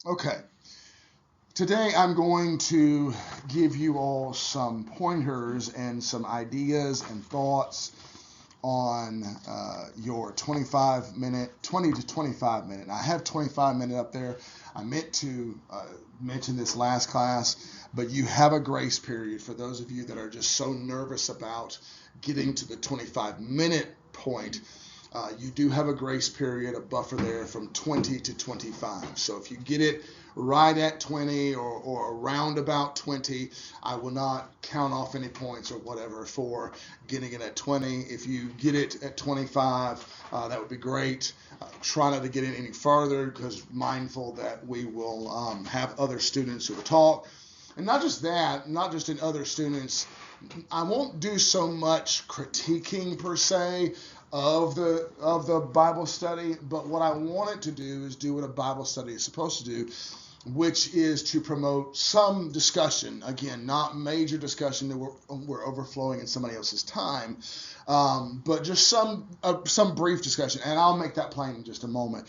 Okay, today I'm going to give you all some pointers and some ideas and thoughts on your 20 to 25 minute. I have 25-minute up there. I meant to mention this last class, but you have a grace period for those of you that are just so nervous about getting to the 25-minute point. You do have a grace period, a buffer there from 20 to 25. So if you get it right at 20 or around about 20, I will not count off any points or whatever for getting it at 20. If you get it at 25, that would be great. Try not to get it any farther because mindful that we will have other students who will talk. And not just that, not just in other students, I won't do so much critiquing per se of the Bible study, but what I want it to do is do what a Bible study is supposed to do, which is to promote some discussion. Again, not major discussion that we're overflowing in somebody else's time, but just some brief discussion. And I'll make that plain in just a moment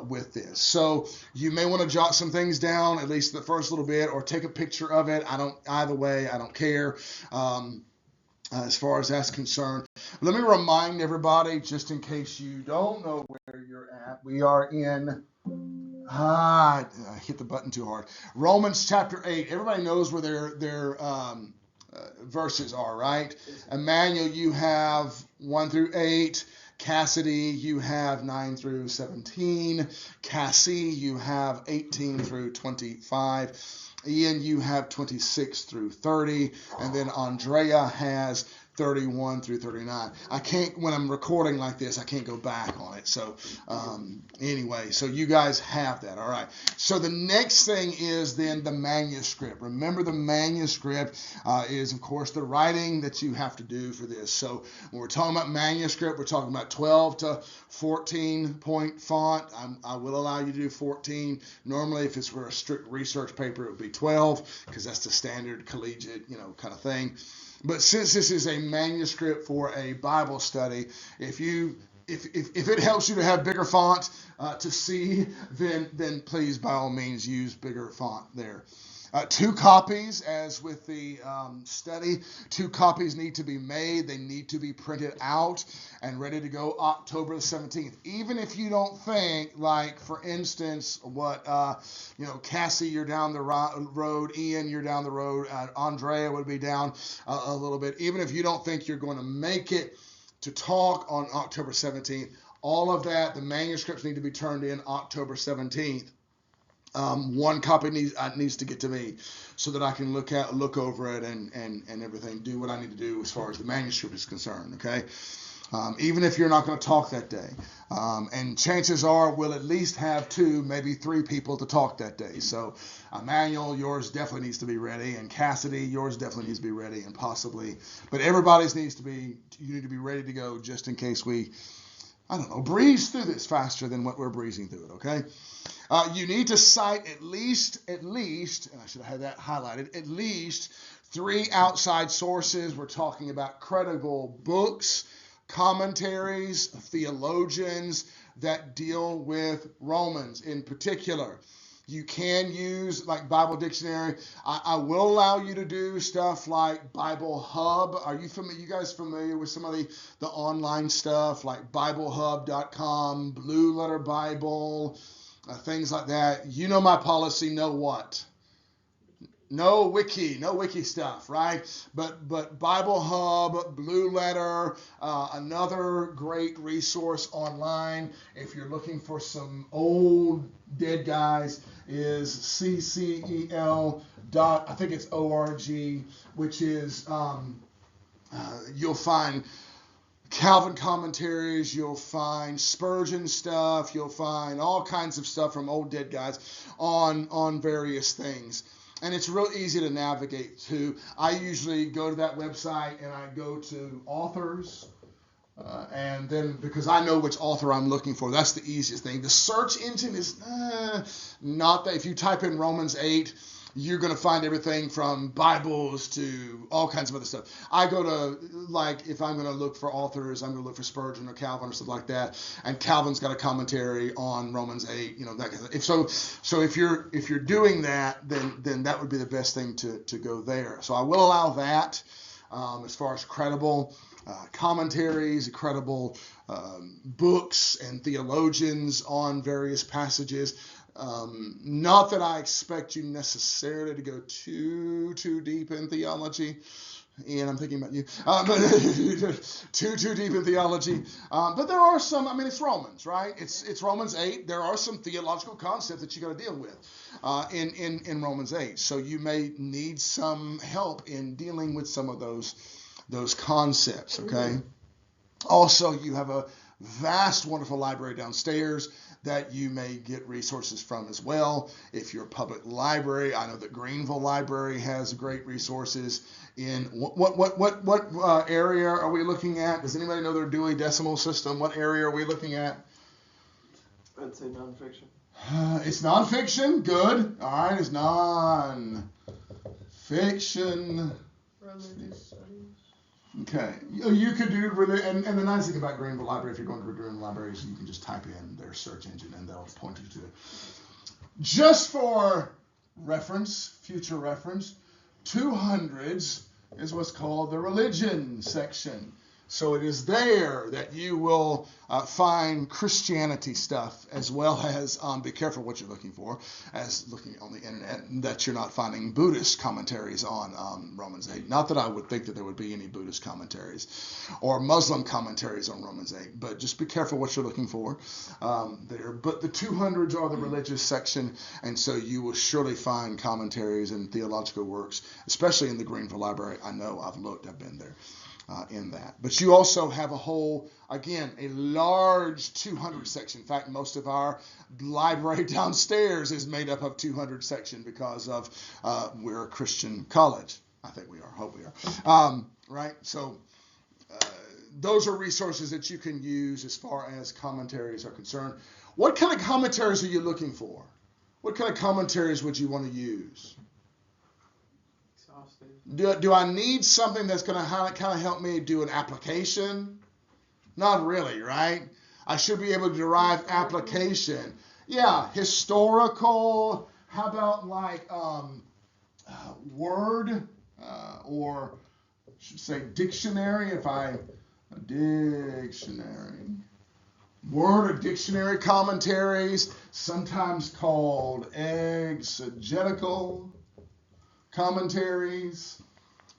with this. So you may want to jot some things down, at least the first little bit, or take a picture of it. Either way, I don't care. As far as that's concerned. Let me remind everybody, just in case you don't know where you're at, we are in, I hit the button too hard, Romans chapter 8. Everybody knows where their verses are, right? Emmanuel, you have 1 through 8. Cassidy, you have 9 through 17. Cassie, you have 18 through 25. Ian, you have 26 through 30, and then Andrea has 31 through 39. I can't, when I'm recording like this, I can't go back on it. So anyway, so you guys have that. All right. So the next thing is then the manuscript. Remember, the manuscript is, of course, the writing that you have to do for this. So when we're talking about manuscript, we're talking about 12 to 14 point font. I will allow you to do 14. Normally, if it's for a strict research paper, it would be 12 because that's the standard collegiate, kind of thing. But since this is a manuscript for a Bible study, if it helps you to have bigger font to see, then please, by all means, use bigger font there. 2 copies, as with the study, 2 copies need to be made. They need to be printed out and ready to go October the 17th. Even if you don't think, like, for instance, what, Cassie, you're down the road, Ian, you're down the road, Andrea would be down a little bit. Even if you don't think you're going to make it to talk on October 17th, all of that, the manuscripts need to be turned in October 17th. 1 copy needs to get to me so that I can look over it and everything, do what I need to do as far as the manuscript is concerned, okay? Even if you're not going to talk that day. And chances are we'll at least have 2, maybe 3 people to talk that day. So Emmanuel, yours definitely needs to be ready, and Cassidy, yours definitely needs to be ready, and possibly, but everybody's you need to be ready to go just in case we, breeze through this faster than what we're breezing through it, okay? You need to cite at least, and I should have had that highlighted, at least 3 outside sources. We're talking about credible books, commentaries, theologians that deal with Romans in particular. You can use like Bible Dictionary. I will allow you to do stuff like Bible Hub. Are you guys familiar with some of the online stuff like BibleHub.com, Blue Letter Bible, things like that? You know my policy, no what? No wiki stuff, right? But Bible Hub, Blue Letter, another great resource online if you're looking for some old dead guys is ccel I think it's org, which is you'll find Calvin commentaries, you'll find Spurgeon stuff, you'll find all kinds of stuff from old dead guys on various things. And it's real easy to navigate to. I usually go to that website and I go to authors. And then because I know which author I'm looking for, that's the easiest thing. The search engine is not that. If you type in Romans 8, you're going to find everything from Bibles to all kinds of other stuff. I go to, like, if I'm going to look for authors, I'm going to look for Spurgeon or Calvin or stuff like that. And Calvin's got a commentary on Romans 8, that kind of thing. So if you're doing that, then that would be the best thing to go there. So I will allow that as far as credible commentaries, credible books and theologians on various passages. Not that I expect you necessarily to go too deep in theology. Ian, I'm thinking about you. Too deep in theology. But there are some, it's Romans, right? It's Romans 8. There are some theological concepts that you got to deal with in Romans 8. So you may need some help in dealing with some of those concepts, okay? Also, you have a vast, wonderful library downstairs that you may get resources from as well. If you're a public library, I know that Greenville Library has great resources in what area are we looking at? Does anybody know their Dewey Decimal System? What area are we looking at? I'd say nonfiction. It's nonfiction. Good. All right, it's nonfiction. Religious studies. Okay, you could do really, and the nice thing about Greenville Library, if you're going to Greenville Library, is you can just type in their search engine and they'll point you to it. Just for reference, future reference, 200s is what's called the religion section. So it is there that you will find Christianity stuff, as well as be careful what you're looking for, as looking on the internet, that you're not finding Buddhist commentaries on Romans 8. Not that I would think that there would be any Buddhist commentaries or Muslim commentaries on Romans 8, but just be careful what you're looking for there. But the 200s are the religious section, and so you will surely find commentaries and theological works, especially in the Greenville Library. I know, I've looked, I've been there. In that. But you also have a large 200 section. In fact, most of our library downstairs is made up of 200 section because of we're a Christian college. I think we are. Hope we are. Right? So those are resources that you can use as far as commentaries are concerned. What kind of commentaries are you looking for? What kind of commentaries would you want to use? Do I need something that's going to kind of help me do an application? Not really, right? I should be able to derive application. Yeah, historical. How about like word or I should say dictionary? Dictionary. Word or dictionary commentaries, sometimes called exegetical commentaries,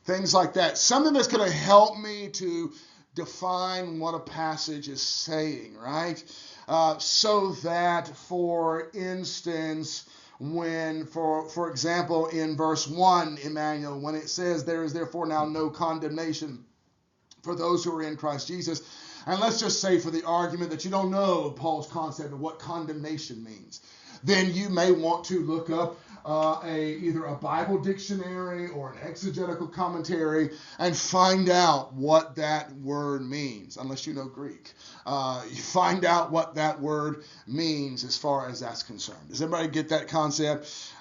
things like that. Something that's going to help me to define what a passage is saying, right? So that, for instance, when, for example, in verse 1, Emmanuel, when it says, there is therefore now no condemnation for those who are in Christ Jesus. And let's just say for the argument that you don't know Paul's concept of what condemnation means. Then you may want to look up either a Bible dictionary or an exegetical commentary and find out what that word means, unless you know Greek. You find out what that word means as far as that's concerned. Does everybody get that concept?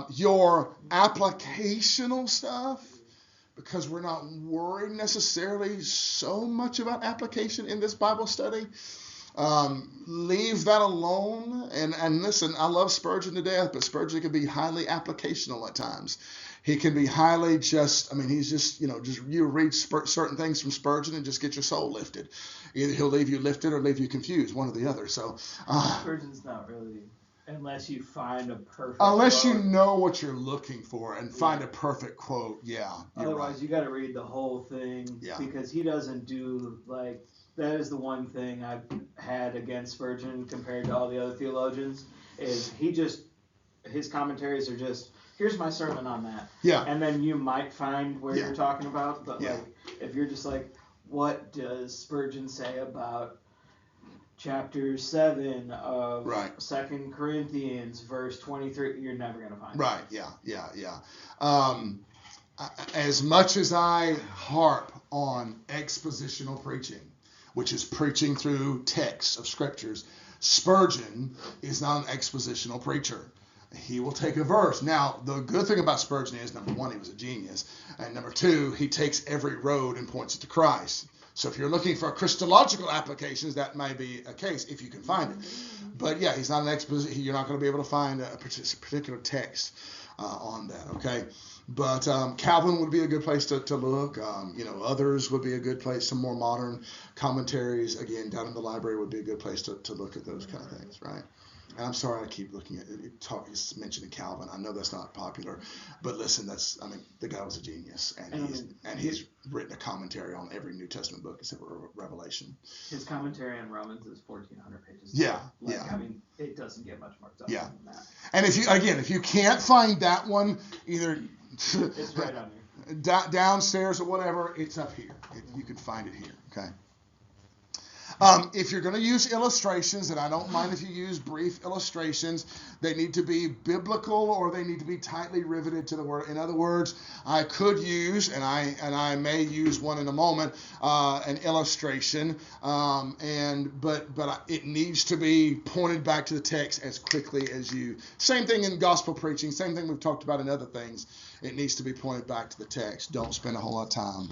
Your applicational stuff, because we're not worried necessarily so much about application in this Bible study. Leave that alone. And listen, I love Spurgeon to death, but Spurgeon can be highly applicational at times. He can be highly he's just you read certain things from Spurgeon and just get your soul lifted. Either he'll leave you lifted or leave you confused, one or the other. So Spurgeon's not really, unless you find a perfect unless quote. You know what you're looking for and find a perfect quote. Yeah. Otherwise, right. You got to read the whole thing because he doesn't do that is the one thing I've had against Spurgeon compared to all the other theologians is his commentaries are just, here's my sermon on that. Yeah. And then you might find where you're talking about, but if you're just like, what does Spurgeon say about chapter 7 of 2 Corinthians, verse 23, you're never going to find it. Right, yeah. As much as I harp on expositional preaching, which is preaching through texts of scriptures, Spurgeon is not an expositional preacher. He will take a verse. Now, the good thing about Spurgeon is, number one, he was a genius. And number two, he takes every road and points it to Christ. So if you're looking for Christological applications, that may be a case if you can find it. But yeah, he's not an exposition. You're not going to be able to find a particular text on that, okay? But Calvin would be a good place to look. Others would be a good place. Some more modern commentaries, again, down in the library would be a good place to look at those kind of things, right? And I'm sorry I keep looking at it, mentioning Calvin. I know that's not popular, but listen, the guy was a genius, and he's written a commentary on every New Testament book except for Revelation. His commentary on Romans is 1,400 pages. Yeah, it doesn't get much more done than that. And if you can't find that one, either it's right on here, downstairs or whatever, it's up here. You can find it here. Okay. If you're going to use illustrations, and I don't mind if you use brief illustrations, they need to be biblical or they need to be tightly riveted to the word. In other words, I could use, and I may use one in a moment, an illustration, but it needs to be pointed back to the text as quickly as you. Same thing in gospel preaching. Same thing we've talked about in other things. It needs to be pointed back to the text. Don't spend a whole lot of time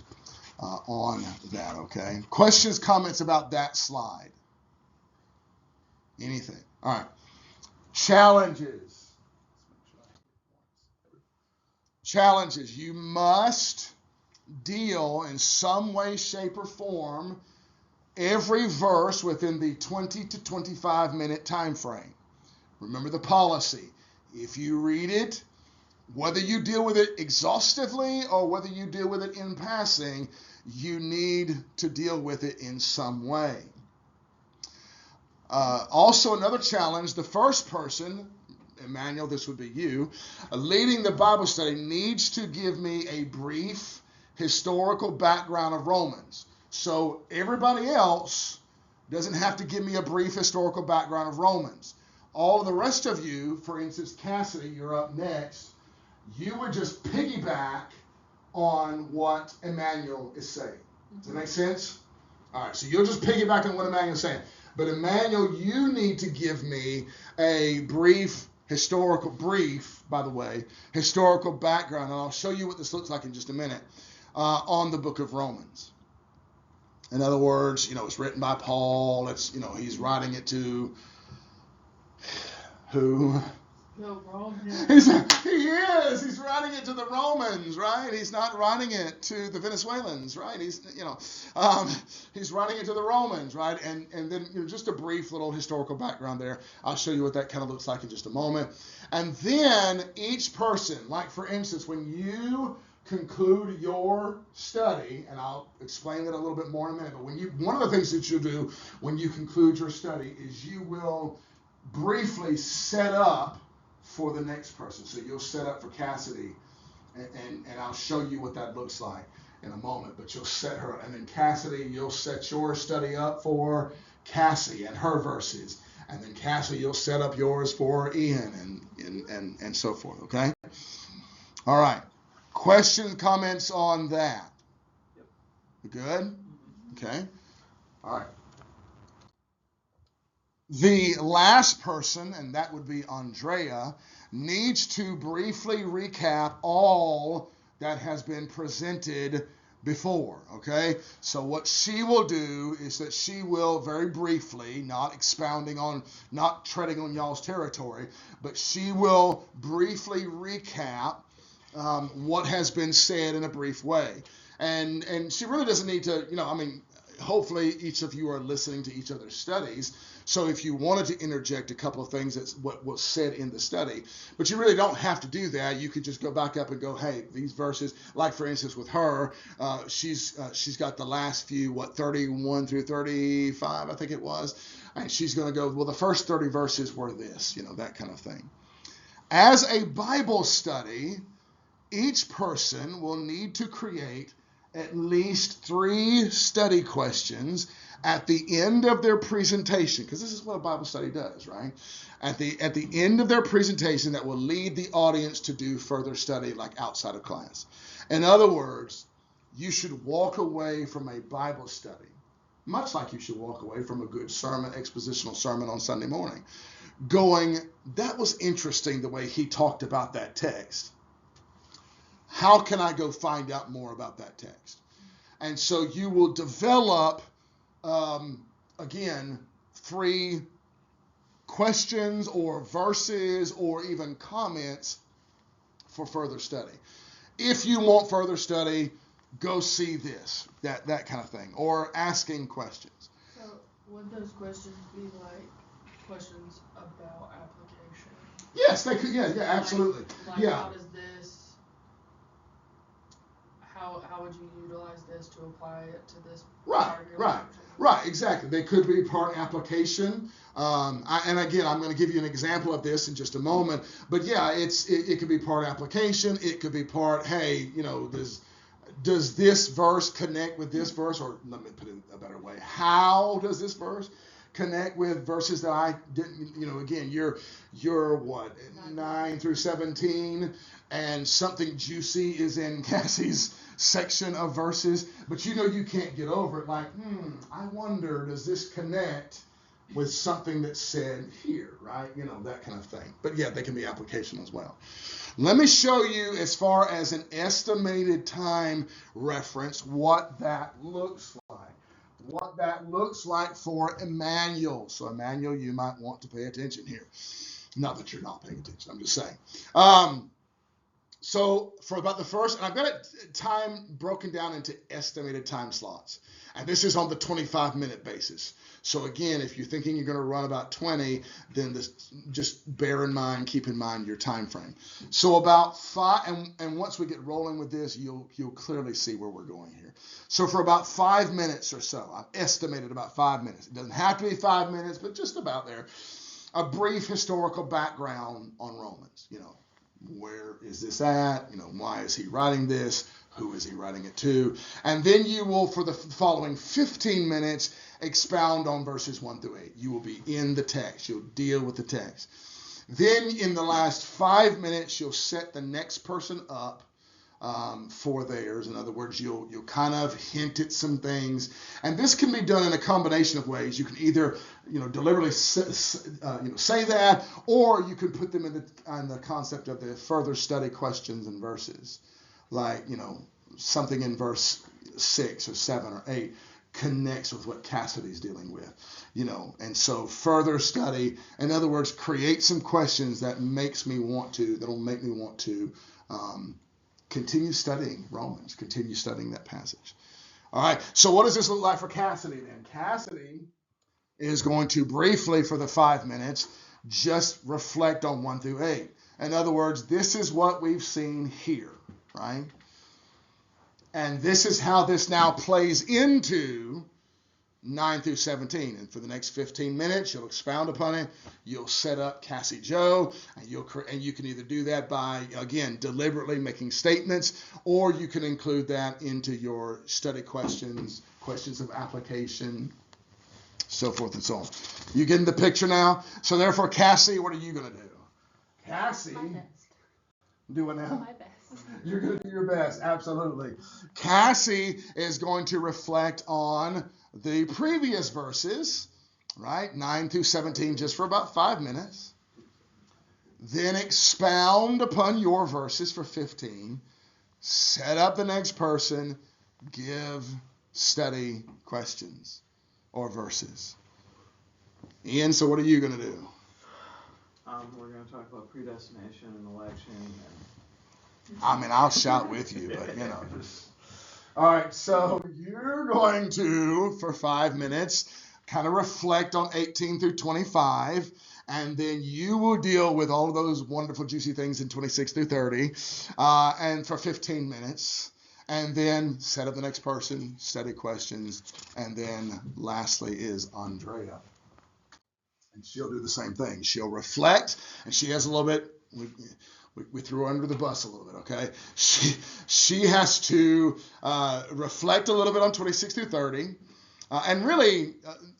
on that, okay? Questions, comments about that slide? Anything? All right. Challenges. You must deal in some way, shape, or form every verse within the 20 to 25 minute time frame. Remember the policy. If you read it, whether you deal with it exhaustively or whether you deal with it in passing, you need to deal with it in some way. Also, another challenge, the first person, Emmanuel, this would be you, leading the Bible study needs to give me a brief historical background of Romans. So everybody else doesn't have to give me a brief historical background of Romans. All of the rest of you, for instance, Cassidy, you're up next, you would just piggyback on what Emmanuel is saying. Does that make sense? All right, so you'll just piggyback on what Emmanuel's saying. But Emmanuel, you need to give me a historical background, and I'll show you what this looks like in just a minute, on the book of Romans. In other words, it's written by Paul. He's writing it to who? No, He's writing it to the Romans, right? He's not writing it to the Venezuelans, right? He's writing it to the Romans, right? And then just a brief little historical background there. I'll show you what that kind of looks like in just a moment. And then each person, like for instance, when you conclude your study, and I'll explain that a little bit more in a minute, but one of the things that you'll do when you conclude your study is you will briefly set up for the next person. So you'll set up for Cassidy, and I'll show you what that looks like in a moment, but you'll set her, and then Cassidy, you'll set your study up for Cassie and her verses, and then Cassie, you'll set up yours for Ian, and so forth, okay? All right. Questions, comments on that? Yep. Good? Okay. All right. The last person, and that would be Andrea, needs to briefly recap all that has been presented before, okay? So what she will do is that she will very briefly, not expounding on, not treading on y'all's territory, but she will briefly recap what has been said in a brief way. And she really doesn't need to, hopefully each of you are listening to each other's studies. So if you wanted to interject a couple of things, that's what was said in the study. But you really don't have to do that. You could just go back up and go, hey, these verses, like for instance with her, she's got the last few, 31 through 35, I think it was. And she's going to go, well, the first 30 verses were this, that kind of thing. As a Bible study, each person will need to create at least 3 study questions at the end of their presentation, because this is what a Bible study does, right? At the end of their presentation, that will lead the audience to do further study, like outside of class. In other words, you should walk away from a Bible study, much like you should walk away from a good sermon, expositional sermon on Sunday morning. going, that was interesting the way he talked about that text. How can I go find out more about that text? And so you will develop, again, 3 questions or verses or even comments for further study. If you want further study, go see this, that kind of thing, or asking questions. So would those questions be like questions about application? Yes, they could. Yeah, absolutely. Like yeah. How does this? How would you utilize this to apply it to this? Right. Exactly. They could be part application. And again, I'm going to give you an example of this in just a moment. But yeah, it could be part application. It could be part, hey, does this verse connect with this verse? Or let me put it a better way. How does this verse connect with verses that I didn't, again, you're what, 9 through 17, and something juicy is in Cassie's section of verses, but you can't get over it, like, I wonder, does this connect with something that's said here, right? That kind of thing. But yeah, they can be application as well. Let me show you, as far as an estimated time reference, what that looks like. What that looks like for Emmanuel. So Emmanuel, you might want to pay attention here. Not that you're not paying attention, I'm just saying. So for about the first, and I've got it time broken down into estimated time slots. And this is on the 25-minute basis. So again, if you're thinking you're going to run about 20, then just bear in mind, keep in mind your time frame. So about 5, and once we get rolling with this, you'll clearly see where we're going here. So for about 5 minutes or so, I've estimated about 5 minutes. It doesn't have to be 5 minutes, but just about there. A brief historical background on Romans. Where is this at? Why is he writing this? Who is he writing it to? And then you will, for the following 15 minutes, expound on verses 1 through 8. You will be in the text. You'll deal with the text. Then in the last 5 minutes, you'll set the next person up for theirs. In other words, you'll kind of hint at some things. And this can be done in a combination of ways. You can either deliberately say that, or you can put them in the concept of the further study questions and verses. Like, something in verse 6 or 7 or 8 connects with what Cassidy's dealing with, and so further study, in other words, create some questions that'll make me want to continue studying Romans, continue studying that passage. All right, so what does this look like for Cassidy then? Cassidy is going to briefly, for the 5 minutes, just reflect on 1 through 8. In other words, this is what we've seen here, right? And this is how this now plays into 9 through 17. And for the next 15 minutes, you'll expound upon it. You'll set up Cassie Joe, and you can either do that by, again, deliberately making statements, or you can include that into your study questions of application, so forth and so on. You getting the picture now? So therefore, Cassie, what are you going to do? Cassie, my best. Do what now? My best. You're going to do your best, absolutely. Cassie is going to reflect on the previous verses, right? 9 through 17, just for about 5 minutes. Then expound upon your verses for 15. Set up the next person. Give study questions or verses. Ian, so what are you going to do? We're going to talk about predestination and election. I'll shout with you, but just... All right, so you're going to, for 5 minutes, kind of reflect on 18 through 25, and then you will deal with all of those wonderful, juicy things in 26 through 30, and for 15 minutes, and then set up the next person, study questions, and then lastly is Andrea. And she'll do the same thing. She'll reflect, and she has a little bit... We threw her under the bus a little bit, okay? She has to reflect a little bit on 26 through 30, and really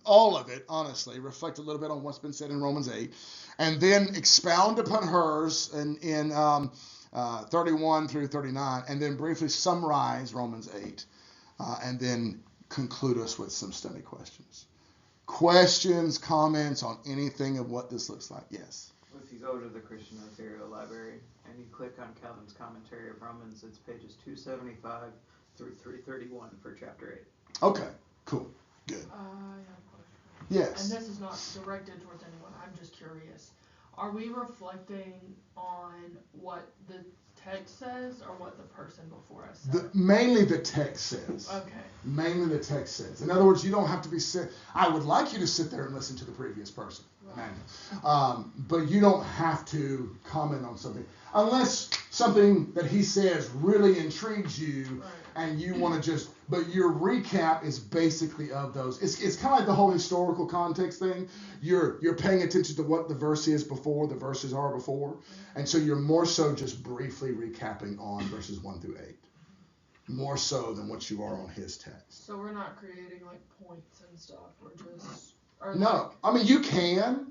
all of it, honestly, reflect a little bit on what's been said in Romans 8, and then expound upon hers in 31 through 39, and then briefly summarize Romans 8, and then conclude us with some study questions. Questions, comments on anything of what this looks like? Yes. If you go to the Christian Material Library and you click on Calvin's commentary of Romans, it's pages 275 through 331 for chapter 8. Okay, cool, good. I have a question. Yes. And this is not directed towards anyone. I'm just curious. Are we reflecting on what the text says or what the person before us said? Mainly the text says. Okay. Mainly the text says. In other words, you don't have to be I would like you to sit there and listen to the previous person. Right. But you don't have to comment on something unless something that he says really intrigues you, right, and you want to just. But your recap is basically of those. It's kind of like the whole historical context thing. You're paying attention to what the verse is before the verses are before, and so you're more so just briefly recapping on verses 1 through 8, more so than what you are on his text. So we're not creating like points and stuff. We're just. No, I mean you can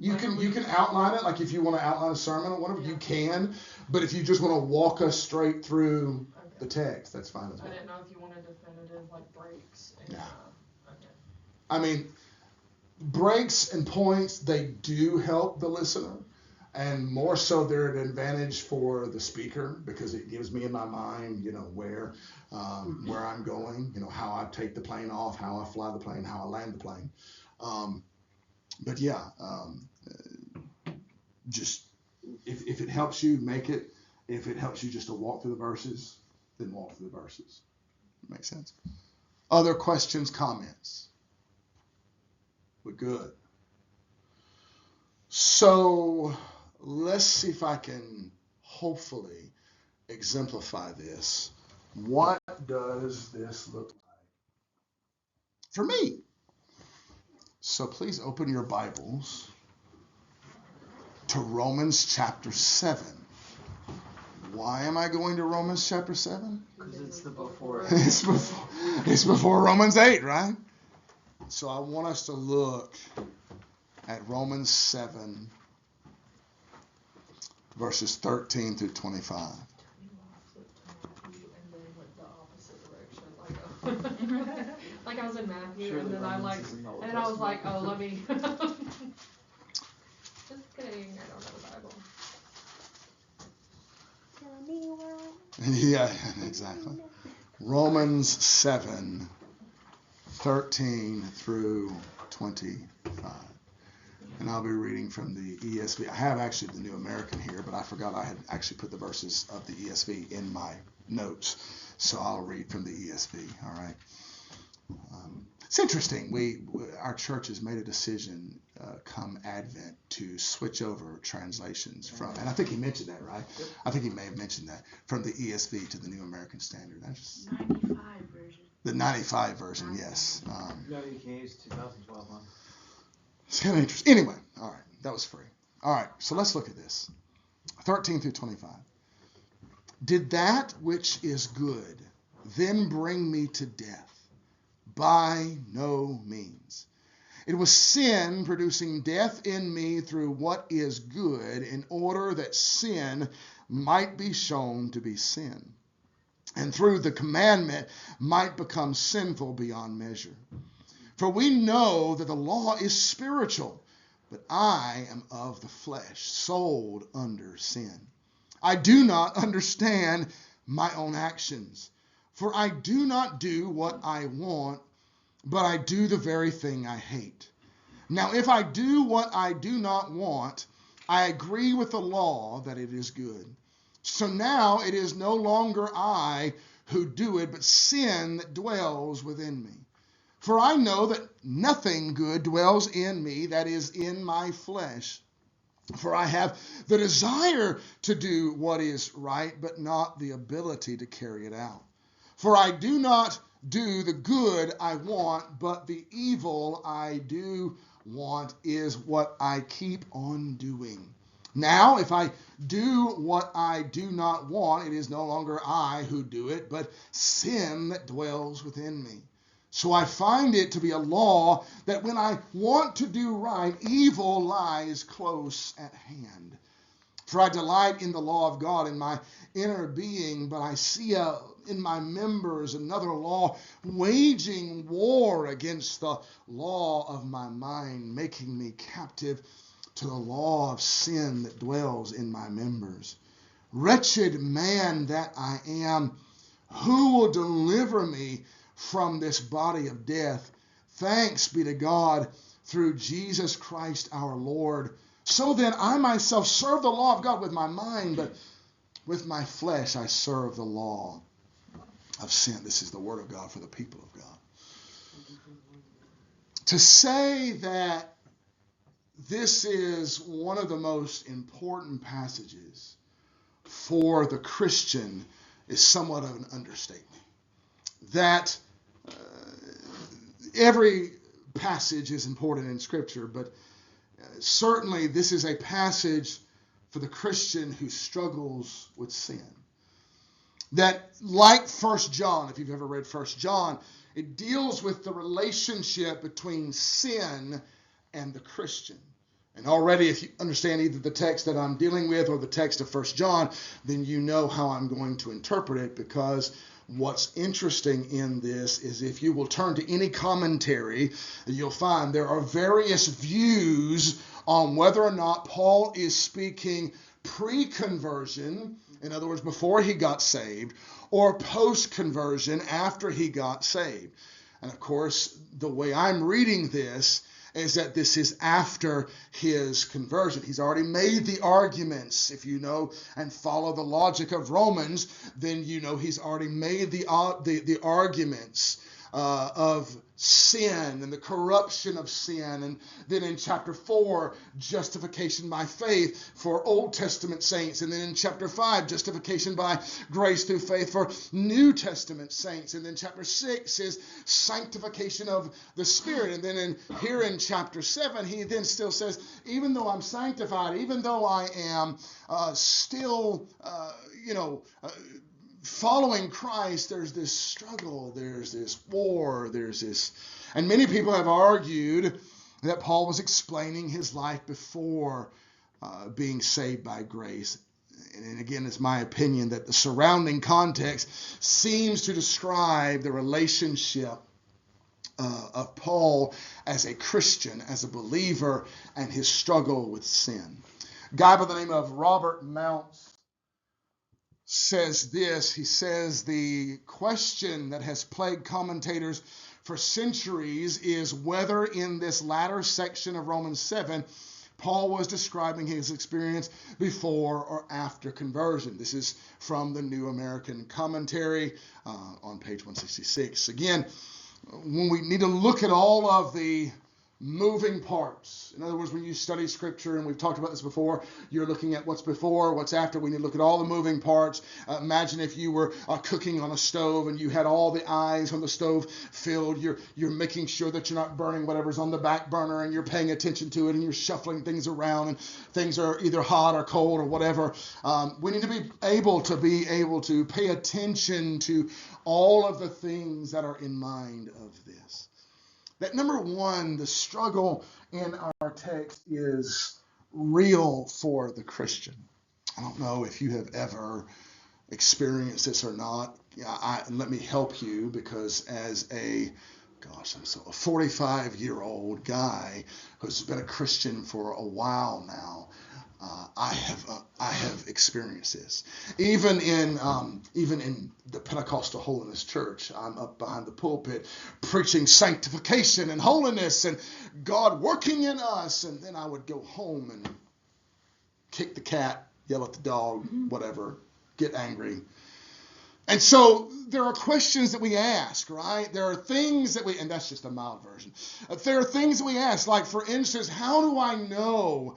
outline it, like if you want to outline a sermon or whatever, you can. But if you just want to walk us straight through the text, that's fine as well. I didn't know if you wanted definitive like breaks. And, okay. I mean, breaks and points, they do help the listener, and more so they're an advantage for the speaker because it gives me in my mind, where I'm going, how I take the plane off, how I fly the plane, how I land the plane. But yeah, just if it helps you, make it. If it helps you just to walk through the verses, then walk through the verses. Makes sense? Other questions, comments? We're good. So let's see if I can hopefully exemplify this. What does this look like for me? So please open your Bibles to Romans chapter 7. Why am I going to Romans chapter 7? Because it's the before. It's before Romans 8, right? So I want us to look at Romans 7, verses 13 through 25. Like I was in Matthew, sure, and then I was like, oh, let me. Just kidding, I don't know the Bible. Yeah, exactly. Romans 7, 13 through 25. And I'll be reading from the ESV. I have actually the New American here, but I forgot I had actually put the verses of the ESV in my notes. So I'll read from the ESV, all right? It's interesting. Our church has made a decision come Advent to switch over translations from, and I think he mentioned that, right? Yep. I think he may have mentioned that, from the ESV to the New American Standard. 95 version. The 95 version, yes. No, you can use 2012 one. It's kind of interesting. Anyway, all right, that was free. All right, so let's look at this. 13 through 25. Did that which is good then bring me to death? By no means. It was sin producing death in me through what is good, in order that sin might be shown to be sin, and through the commandment might become sinful beyond measure. For we know that the law is spiritual, but I am of the flesh, sold under sin. I do not understand my own actions. For I do not do what I want, but I do the very thing I hate. Now, if I do what I do not want, I agree with the law that it is good. So now it is no longer I who do it, but sin that dwells within me. For I know that nothing good dwells in me, that is, in my flesh. For I have the desire to do what is right, but not the ability to carry it out. For I do not do the good I want, but the evil I do want is what I keep on doing. Now, if I do what I do not want, it is no longer I who do it, but sin that dwells within me. So I find it to be a law that when I want to do right, evil lies close at hand. For I delight in the law of God in my inner being, but I see in my members another law waging war against the law of my mind, making me captive to the law of sin that dwells in my members. Wretched man that I am, who will deliver me from this body of death? Thanks be to God through Jesus Christ our Lord. So then I myself serve the law of God with my mind, but with my flesh I serve the law of sin. This is the word of God for the people of God. To say that this is one of the most important passages for the Christian is somewhat of an understatement. That every passage is important in Scripture, but certainly this is a passage for the Christian who struggles with sin. That, like 1 John, if you've ever read 1 John, it deals with the relationship between sin and the Christian. And already, if you understand either the text that I'm dealing with or the text of 1 John, then you know how I'm going to interpret it, because what's interesting in this is if you will turn to any commentary, you'll find there are various views on whether or not Paul is speaking pre-conversion, in other words, before he got saved, or post-conversion, after he got saved. And of course, the way I'm reading this is that this is after his conversion. He's already made the arguments. If you know and follow the logic of Romans, then you know he's already made the arguments of sin and the corruption of sin. And then in chapter 4, justification by faith for Old Testament saints. And then in chapter 5, justification by grace through faith for New Testament saints. And then chapter 6 is sanctification of the Spirit. And then here in chapter 7, he then still says, even though I'm sanctified, even though I am still, following Christ, there's this struggle, there's this war, there's this. And many people have argued that Paul was explaining his life before being saved by grace. And again, it's my opinion that the surrounding context seems to describe the relationship of Paul as a Christian, as a believer, and his struggle with sin. A guy by the name of Robert Mounce says this. He says the question that has plagued commentators for centuries is whether in this latter section of Romans 7 Paul was describing his experience before or after conversion. This is from the New American Commentary on page 166. Again, when we need to look at all of the moving parts. In other words, when you study Scripture, and we've talked about this before, you're looking at what's before, what's after. We need to look at all the moving parts. Imagine if you were cooking on a stove and you had all the eyes on the stove filled. You're making sure that you're not burning whatever's on the back burner, and you're paying attention to it, and you're shuffling things around, and things are either hot or cold or whatever. We need to be able to pay attention to all of the things that are in mind of this. That number one, the struggle in our text is real for the Christian. I don't know if you have ever experienced this or not. Let me help you, because as a 45-year-old guy who's been a Christian for a while now, I have experienced this. Even in the Pentecostal Holiness Church, I'm up behind the pulpit preaching sanctification and holiness and God working in us, and then I would go home and kick the cat, yell at the dog, whatever, get angry. And so there are questions that we ask, right? There are things that and that's just a mild version. There are things that we ask, like, for instance, how do I know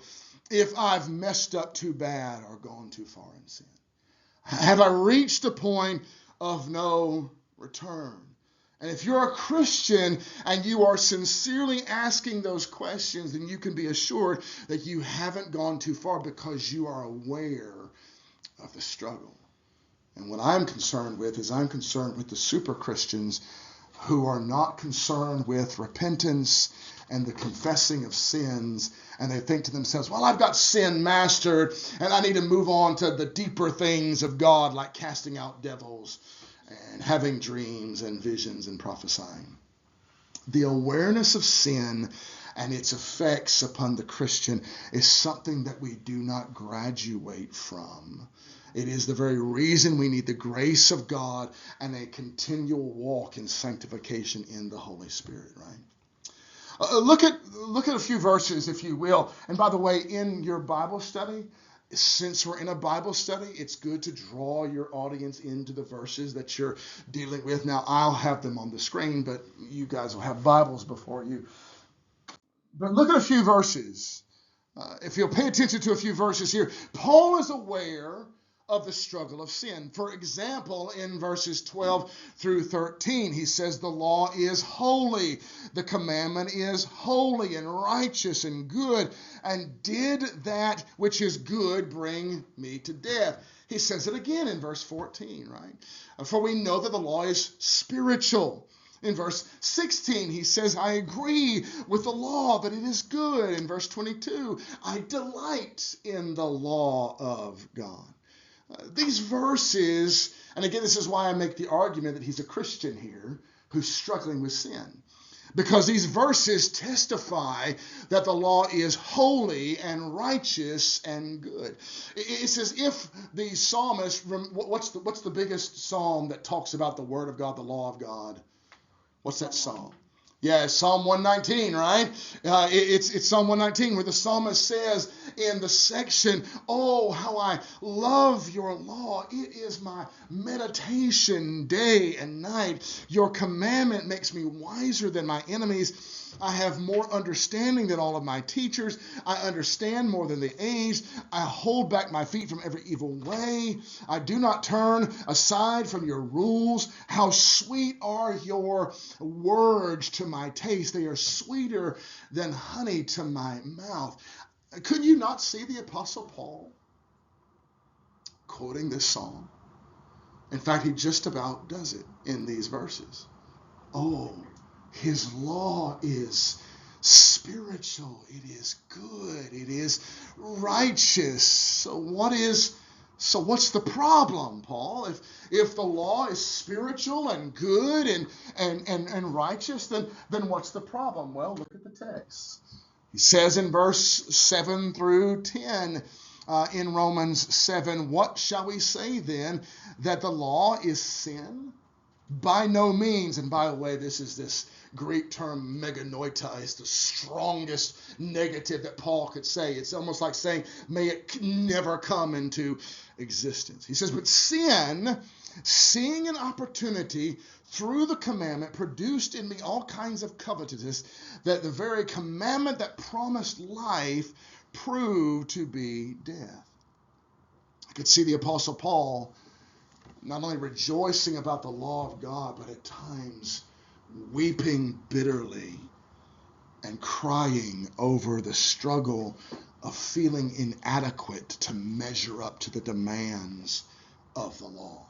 if I've messed up too bad or gone too far in sin? Have I reached a point of no return? And if you're a Christian and you are sincerely asking those questions, then you can be assured that you haven't gone too far, because you are aware of the struggle. And what I'm concerned with is I'm concerned with the super Christians who are not concerned with repentance and the confessing of sins, and they think to themselves, well, I've got sin mastered, and I need to move on to the deeper things of God, like casting out devils and having dreams and visions and prophesying. The awareness of sin and its effects upon the Christian is something that we do not graduate from. It is the very reason we need the grace of God and a continual walk in sanctification in the Holy Spirit, right? Look at a few verses, if you will. And by the way, in your Bible study, since we're in a Bible study, it's good to draw your audience into the verses that you're dealing with. Now, I'll have them on the screen, but you guys will have Bibles before you. But look at a few verses. If you'll pay attention to a few verses here, Paul is aware of the struggle of sin. For example, in verses 12 through 13, he says the law is holy, the commandment is holy and righteous and good, and did that which is good bring me to death? He says it again in verse 14, right? For we know that the law is spiritual. In verse 16, he says, I agree with the law that it is good. In verse 22, I delight in the law of God. These verses, and again, this is why I make the argument that he's a Christian here who's struggling with sin. Because these verses testify that the law is holy and righteous and good. It's as if the psalmist, what's the biggest psalm that talks about the word of God, the law of God? What's that psalm? Yeah, it's Psalm 119, right? It's Psalm 119 where the psalmist says in the section, oh, how I love your law. It is my meditation day and night. Your commandment makes me wiser than my enemies. I have more understanding than all of my teachers. I understand more than the aged. I hold back my feet from every evil way. I do not turn aside from your rules. How sweet are your words to my taste. They are sweeter than honey to my mouth. Could you not see the Apostle Paul quoting this psalm? In fact, he just about does it in these verses. Oh, his law is spiritual. It is good. It is righteous. So what's the problem, Paul? If the law is spiritual and good and righteous, then what's the problem? Well, look at the text. He says in verse 7 through 10 in Romans 7, what shall we say then? That the law is sin? By no means. And by the way, this Greek term meganoita is the strongest negative that Paul could say. It's almost like saying, may it never come into existence. He says, but sin, seeing an opportunity through the commandment, produced in me all kinds of covetousness, that the very commandment that promised life proved to be death. I could see the Apostle Paul not only rejoicing about the law of God, but at times weeping bitterly and crying over the struggle of feeling inadequate to measure up to the demands of the law.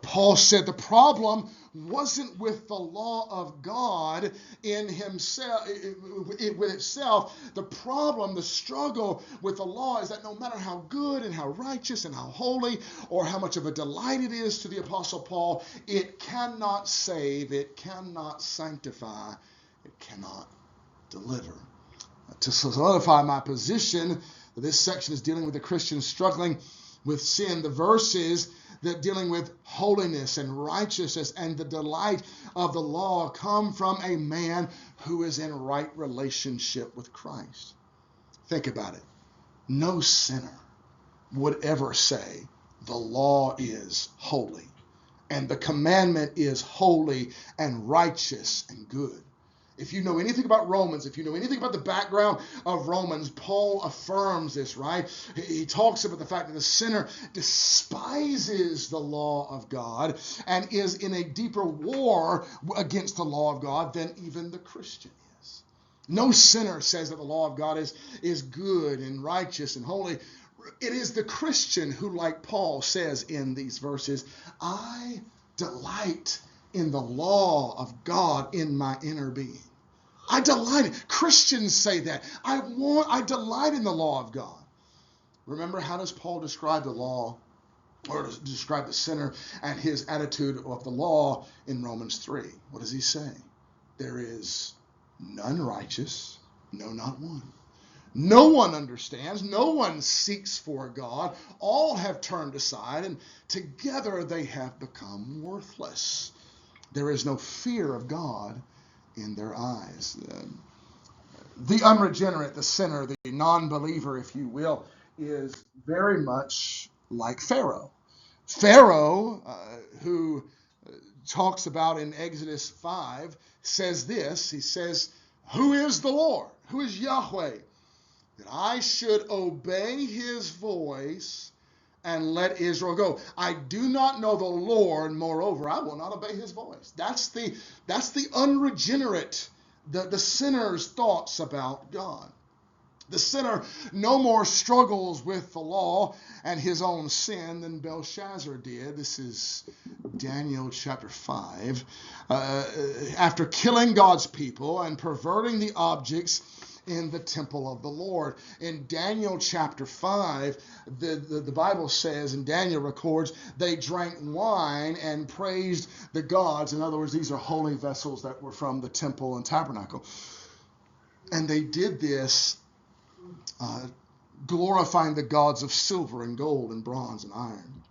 Paul said the problem wasn't with the law of God in himself, with itself. The problem, the struggle with the law is that no matter how good and how righteous and how holy or how much of a delight it is to the Apostle Paul, it cannot save, it cannot sanctify, it cannot deliver. To solidify my position, this section is dealing with the Christian struggling with sin. The verses that dealing with holiness and righteousness and the delight of the law come from a man who is in right relationship with Christ. Think about it. No sinner would ever say the law is holy and the commandment is holy and righteous and good. If you know anything about Romans, if you know anything about the background of Romans, Paul affirms this, right? He talks about the fact that the sinner despises the law of God and is in a deeper war against the law of God than even the Christian is. No sinner says that the law of God is good and righteous and holy. It is the Christian who, like Paul says in these verses, I delight in the law of God in my inner being. I delight. Christians say that. I delight in the law of God. Remember, how does Paul describe the law, or describe the sinner and his attitude of the law in Romans 3? What does he say? There is none righteous, no, not one. No one understands. No one seeks for God. All have turned aside, and together they have become worthless. There is no fear of God in their eyes. The unregenerate, the sinner, the non-believer, if you will, is very much like Pharaoh. Pharaoh, who talks about in Exodus 5, says this. He says, "Who is the Lord? Who is Yahweh? That I should obey his voice and let Israel go. I do not know the Lord, moreover, I will not obey his voice." That's the unregenerate, the sinner's thoughts about God. The sinner no more struggles with the law and his own sin than Belshazzar did. This is Daniel chapter 5. After killing God's people and perverting the objects in the temple of the Lord. In Daniel chapter 5, the Bible says, and Daniel records, they drank wine and praised the gods. In other words, these are holy vessels that were from the temple and tabernacle. And they did this glorifying the gods of silver and gold and bronze and iron.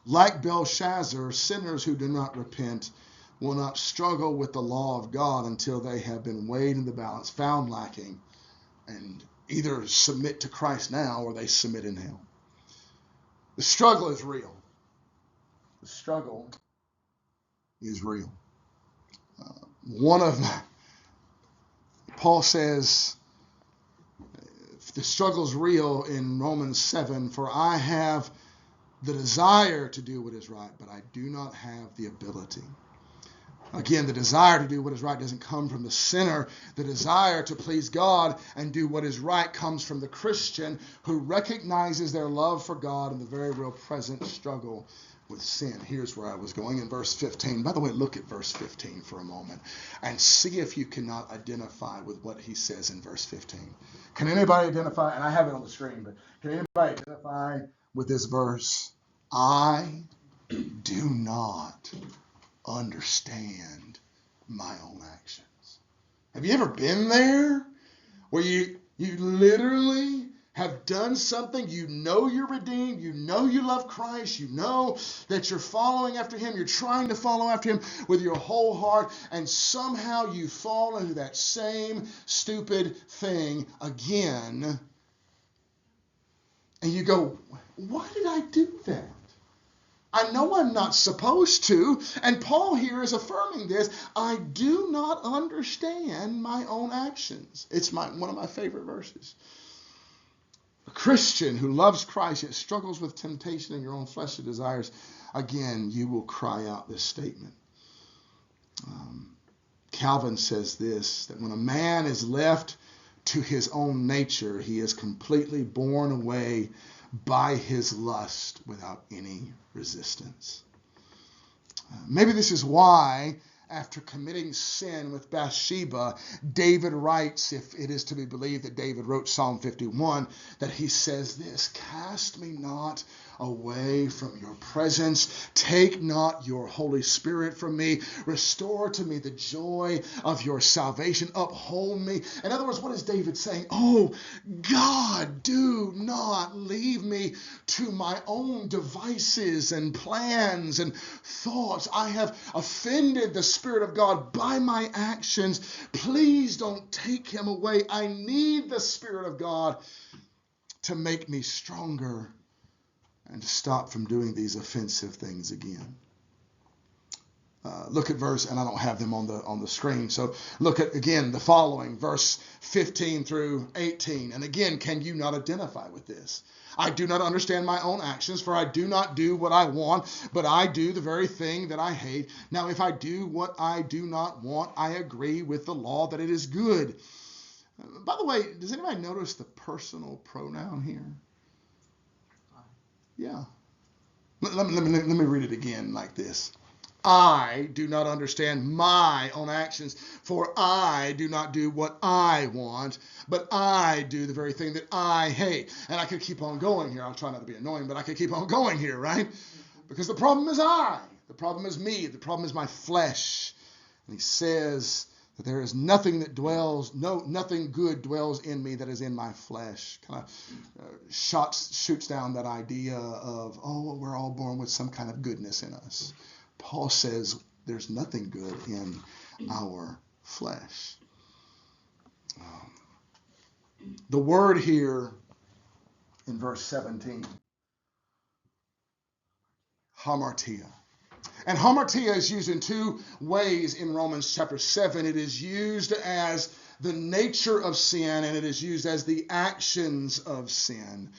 Like Belshazzar, sinners who do not repent will not struggle with the law of God until they have been weighed in the balance, found lacking, and either submit to Christ now or they submit in hell. The struggle is real. The struggle is real. Paul says, the struggle is real in Romans 7, for I have the desire to do what is right, but I do not have the ability. Again, the desire to do what is right doesn't come from the sinner. The desire to please God and do what is right comes from the Christian who recognizes their love for God in the very real present struggle with sin. Here's where I was going in verse 15. By the way, look at verse 15 for a moment and see if you cannot identify with what he says in verse 15. Can anybody identify? And I have it on the screen, but can anybody identify with this verse? I do not understand my own actions. Have you ever been there where you literally have done something, you know you're redeemed, you know you love Christ, you know that you're following after him, you're trying to follow after him with your whole heart, and somehow you fall into that same stupid thing again, and you go, why did I do that? I know I'm not supposed to. And Paul here is affirming this. I do not understand my own actions. It's one of my favorite verses. A Christian who loves Christ yet struggles with temptation and your own fleshly desires, again, you will cry out this statement. Calvin says this, that when a man is left to his own nature, he is completely borne away by his lust without any resistance. Maybe this is why, after committing sin with Bathsheba, David writes, if it is to be believed that David wrote Psalm 51, that he says this, cast me not away from your presence. Take not your Holy Spirit from me. Restore to me the joy of your salvation. Uphold me. In other words, what is David saying? Oh, God, do not leave me to my own devices and plans and thoughts. I have offended the Spirit of God by my actions. Please don't take him away. I need the Spirit of God to make me stronger and to stop from doing these offensive things again. Look at verse, and I don't have them on the screen, so look at, again, the following, verse 15 through 18. And again, can you not identify with this? I do not understand my own actions, for I do not do what I want, but I do the very thing that I hate. Now, if I do what I do not want, I agree with the law that it is good. By the way, does anybody notice the personal pronoun here? Yeah. Let me read it again like this. I do not understand my own actions, for I do not do what I want, but I do the very thing that I hate. And I could keep on going here. I'll try not to be annoying, but I could keep on going here, right? Because the problem is I. The problem is me. The problem is my flesh. And he says that there is nothing nothing good dwells in me that is in my flesh. Kind of shoots down that idea of, we're all born with some kind of goodness in us. Paul says there's nothing good in our flesh. The word here in verse 17, hamartia. And hamartia is used in two ways in Romans chapter 7. It is used as the nature of sin, and it is used as the actions of sin.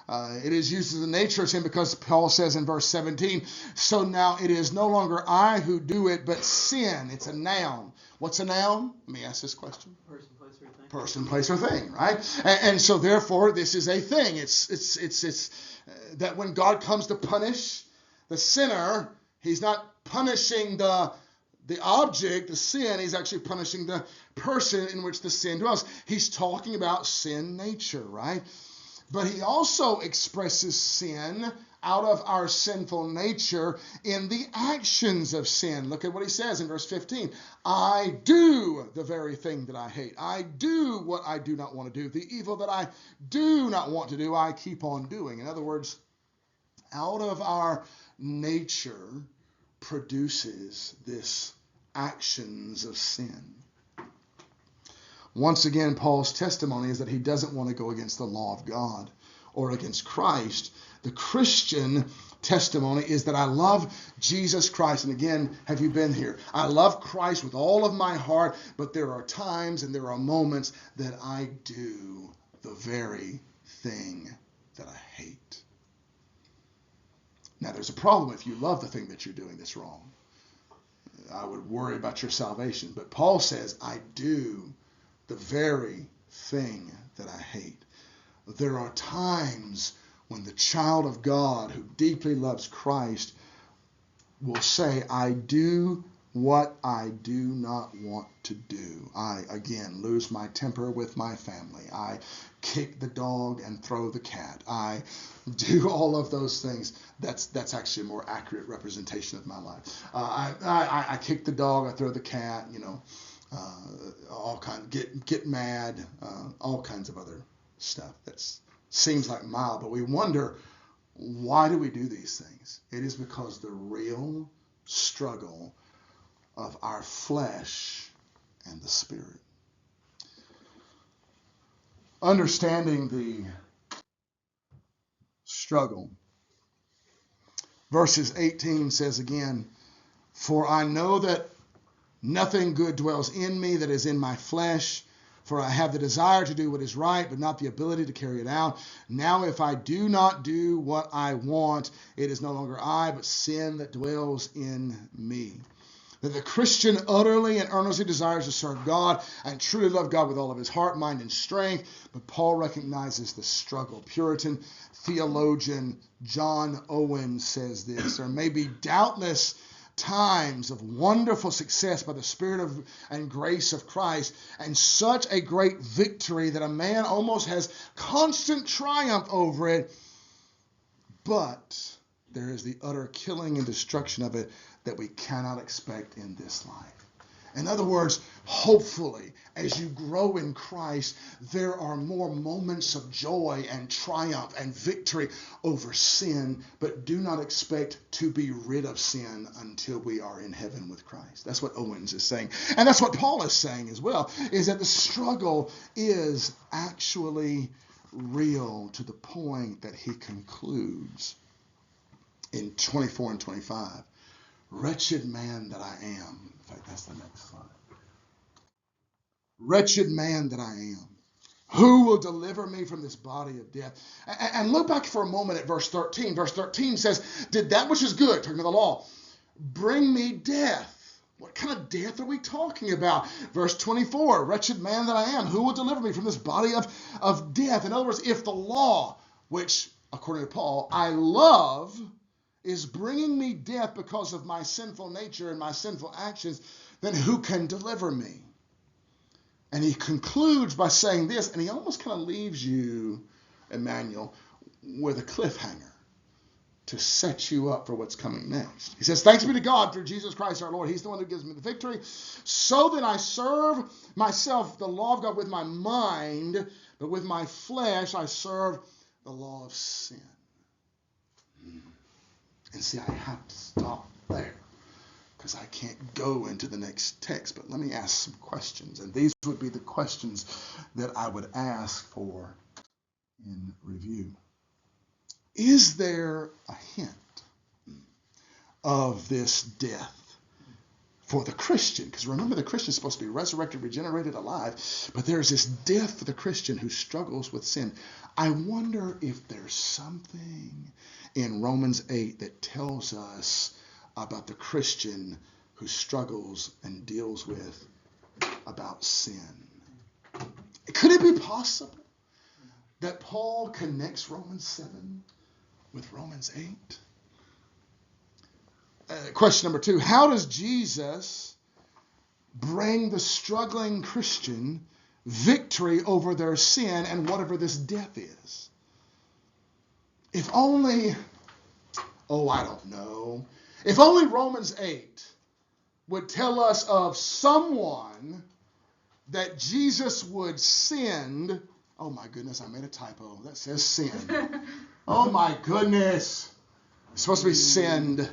It is used as the nature of sin because Paul says in verse 17, so now it is no longer I who do it, but sin. It's a noun. What's a noun? Let me ask this question. Person, place, or thing. Person, place, or thing, right? And so therefore, this is a thing. It's that when God comes to punish the sinner, he's not punishing the object, the sin. He's actually punishing the person in which the sin dwells. He's talking about sin nature, right? But he also expresses sin out of our sinful nature in the actions of sin. Look at what he says in verse 15. I do the very thing that I hate. I do what I do not want to do. The evil that I do not want to do, I keep on doing. In other words, out of our nature produces this actions of sin. Once again, Paul's testimony is that he doesn't want to go against the law of God or against Christ. The Christian testimony is that I love Jesus Christ. And again, have you been here? I love Christ with all of my heart, but there are times and there are moments that I do the very thing that I hate. Now, there's a problem if you love the thing that you're doing that's wrong. I would worry about your salvation. But Paul says, I do the very thing that I hate. There are times when the child of God who deeply loves Christ will say, I do what I do not want to do. I, again, lose my temper with my family. I kick the dog and throw the cat. I do all of those things. That's actually a more accurate representation of my life. I kick the dog, I throw the cat, all kinds, get mad, all kinds of other stuff. That seems like mild, but we wonder, why do we do these things? It is because the real struggle of our flesh and the spirit. Understanding the struggle. Verses 18 says again, for I know that nothing good dwells in me that is in my flesh, for I have the desire to do what is right, but not the ability to carry it out. Now if I do not do what I want, it is no longer I, but sin that dwells in me. That the Christian utterly and earnestly desires to serve God and truly love God with all of his heart, mind, and strength. But Paul recognizes the struggle. Puritan theologian John Owen says this, there may be doubtless times of wonderful success by the Spirit and grace of Christ, and such a great victory that a man almost has constant triumph over it. But there is the utter killing and destruction of it that we cannot expect in this life. In other words, hopefully, as you grow in Christ, there are more moments of joy and triumph and victory over sin, but do not expect to be rid of sin until we are in heaven with Christ. That's what Owens is saying. And that's what Paul is saying as well, is that the struggle is actually real to the point that he concludes in 24 and 25. Wretched man that I am. In fact, that's the next slide. Wretched man that I am. Who will deliver me from this body of death? And look back for a moment at verse 13. Verse 13 says, did that which is good, talking about the law, bring me death? What kind of death are we talking about? Verse 24, wretched man that I am. Who will deliver me from this body of death? In other words, if the law, which, according to Paul, I love, is bringing me death because of my sinful nature and my sinful actions, then who can deliver me? And he concludes by saying this, and he almost kind of leaves you, Emmanuel, with a cliffhanger to set you up for what's coming next. He says, thanks be to God through Jesus Christ our Lord. He's the one who gives me the victory. So then I serve myself, the law of God, with my mind, but with my flesh I serve the law of sin. And see, I have to stop there because I can't go into the next text. But let me ask some questions. And these would be the questions that I would ask for in review. Is there a hint of this death for the Christian? Because remember, the Christian is supposed to be resurrected, regenerated, alive. But there's this death for the Christian who struggles with sin. I wonder if there's something in Romans 8 that tells us about the Christian who struggles and deals with about sin. Could it be possible that Paul connects Romans 7 with Romans 8? Question number 2, how does Jesus bring the struggling Christian victory over their sin and whatever this death is? If only, I don't know. If only Romans 8 would tell us of someone that Jesus would send. Oh my goodness, I made a typo. That says sin. Oh my goodness. It's supposed to be send.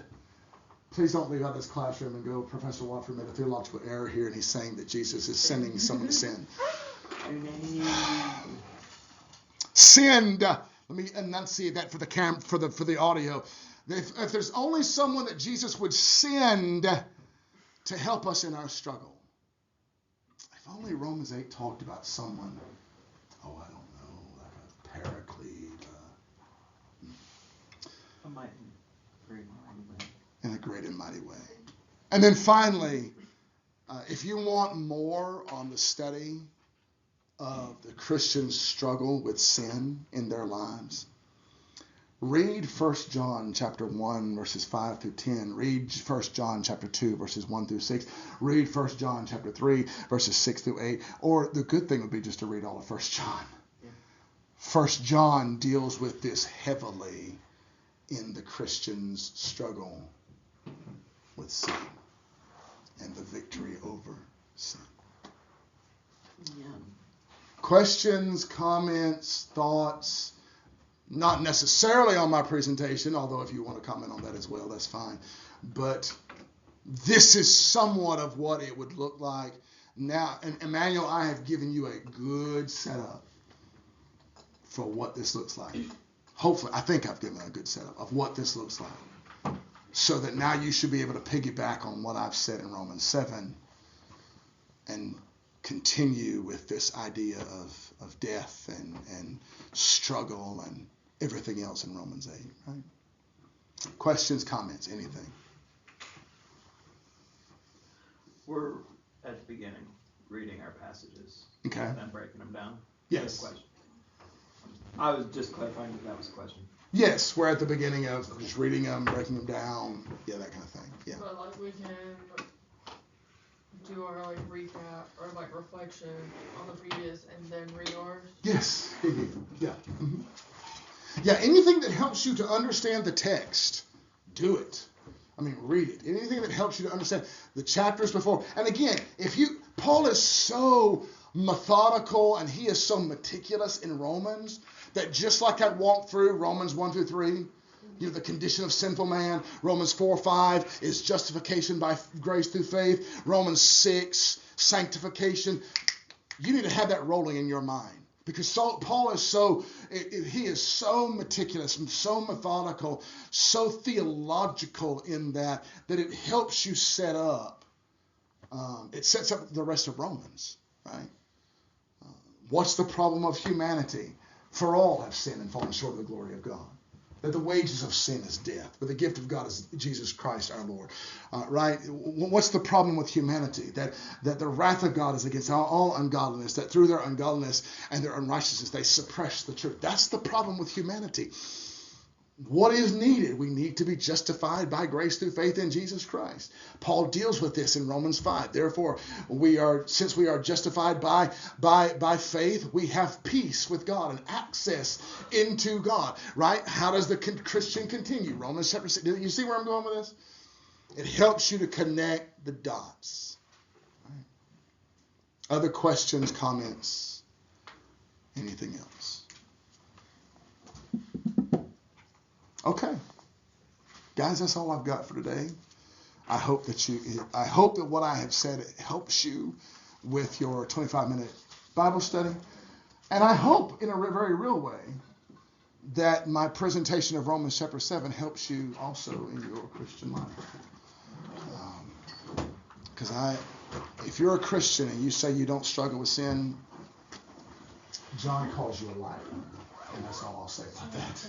Please don't leave out this classroom and go, Professor Watford made a theological error here, and he's saying that Jesus is sending someone to sin. Send. Let me enunciate that for the for the audio. If there's only someone that Jesus would send to help us in our struggle. If only Romans 8 talked about someone, I don't know, like a paraclete. In a great and mighty way. And then finally, if you want more on the study of the Christian's struggle with sin in their lives, read 1 John chapter 1, verses 5 through 10. Read 1 John chapter 2, verses 1 through 6. Read 1 John chapter 3, verses 6 through 8. Or the good thing would be just to read all of 1 John. 1 John deals with this heavily in the Christian's struggle with sin and the victory over sin. Yeah. Questions, comments, thoughts? Not necessarily on my presentation, although if you want to comment on that as well, that's fine. But this is somewhat of what it would look like. Now, and Emmanuel, I have given you a good setup for what this looks like. Hopefully, I think I've given a good setup of what this looks like. So that now you should be able to piggyback on what I've said in Romans 7 and continue with this idea of death and struggle and everything else in Romans 8, right? Questions, comments, anything? We're at the beginning, reading our passages. Okay. And then breaking them down. Yes. Question. I was just clarifying that was a question. Yes, we're at the beginning of just reading them, breaking them down, that kind of thing. Yeah. But like we can do our recap or reflection on the previous and then read ours. Yes. Yeah. Mm-hmm. Yeah. Anything that helps you to understand the text, do it. Read it. Anything that helps you to understand the chapters before. And again, Paul is so methodical and he is so meticulous in Romans that just like I walked through Romans 1 through 3, the condition of sinful man. Romans 4-5 is justification by grace through faith. Romans 6, sanctification. You need to have that rolling in your mind. Because Paul is so meticulous and so methodical, so theological in that it helps you set up. It sets up the rest of Romans, right? What's the problem of humanity? For all have sinned and fallen short of the glory of God. That the wages of sin is death, but the gift of God is Jesus Christ our Lord. Right? What's the problem with humanity? That the wrath of God is against all ungodliness, that through their ungodliness and their unrighteousness they suppress the truth. That's the problem with humanity. What is needed? We need to be justified by grace through faith in Jesus Christ. Paul deals with this in Romans 5. Therefore, since we are justified by faith, we have peace with God and access into God. Right? How does the Christian continue? Romans chapter 6. Do you see where I'm going with this? It helps you to connect the dots. Right? Other questions, comments, anything else? Okay. Guys, that's all I've got for today. I hope that what I have said helps you with your 25-minute Bible study. And I hope in a very real way that my presentation of Romans chapter 7 helps you also in your Christian life. Because if you're a Christian and you say you don't struggle with sin, John calls you a liar. And that's all I'll say about that.